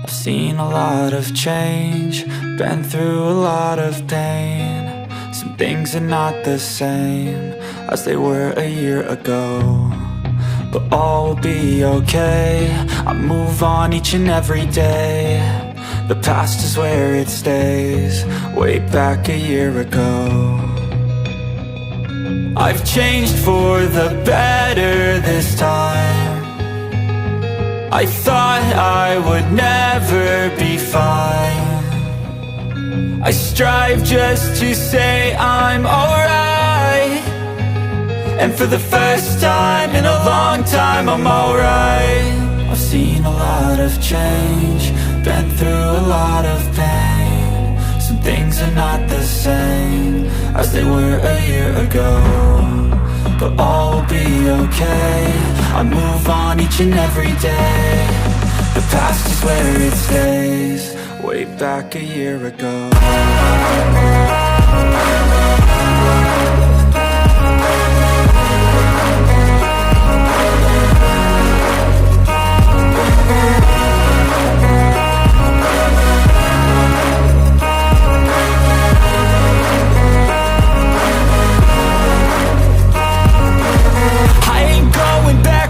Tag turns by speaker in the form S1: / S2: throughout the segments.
S1: I've seen a lot of change, been through a lot of pain. Some things are not the same as they were a year ago, but all will be okay. I move on each and every day. The past is where it stays, way back a year ago. I've changed for the better this time. I thought I would never be fine. I strive just to say I'm alright, and for the first time in a long time I'm alright. I've seen a lot of change, been through a lot of pain. Some things are not the same as they were a year ago, but all will be okay. I move on each and every day. The past is where it stays, way back a year ago.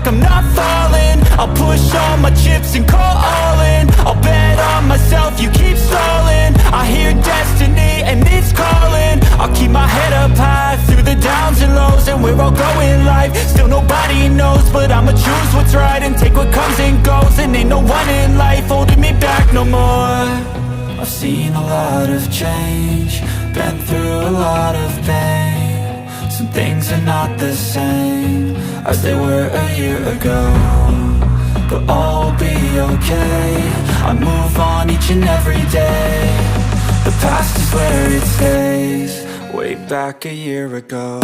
S1: I'm not falling, I'll push all my chips and call all in. I'll bet on myself, you keep stalling. I hear destiny and it's calling. I'll keep my head up high through the downs and lows, and we're all going life. Still nobody knows, but I'ma choose what's right and take what comes and goes. And ain't no one in life holding me back no more. I've seen a lot of change, been through a lot of pain. Some things are not the same as they were a year ago, but all will be okay. I move on each and every day. The past is where it stays, way back a year ago.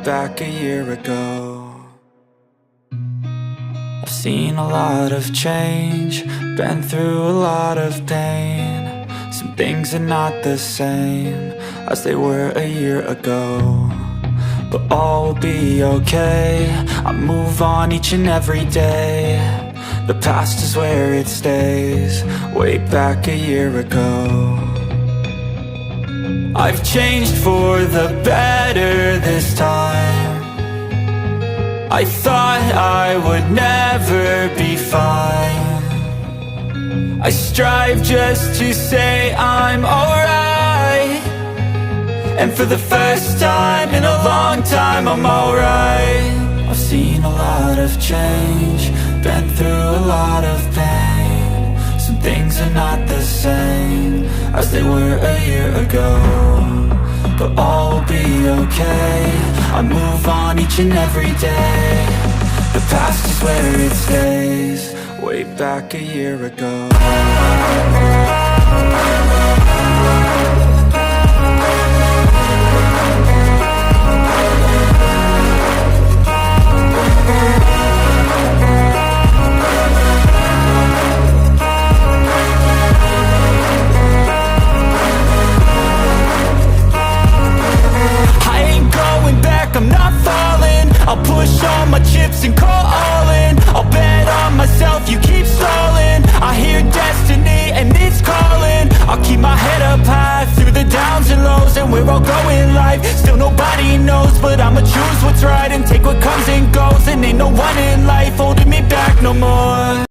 S1: Back a year ago. I've seen a lot of change, been through a lot of pain. Some things are not the same as they were a year ago, but all will be okay. I move on each and every day. The past is where it stays, way back a year ago. I've changed for the better this time. I thought I would never be fine. I strive just to say I'm alright, and for the first time in a long time I'm alright. I've seen a lot of change, been through a lot of pain. Some things are not the same as they were a year ago, but all will be okay. I move on each and every day. The past is where it stays, way back a year ago. I'm not falling, I'll push all my chips and call all in. I'll bet on myself, you keep stalling. I hear destiny and it's calling. I'll keep my head up high through the downs and lows, and we're all going life. Still nobody knows, but I'ma choose what's right and take what comes and goes. And ain't no one in life holding me back no more.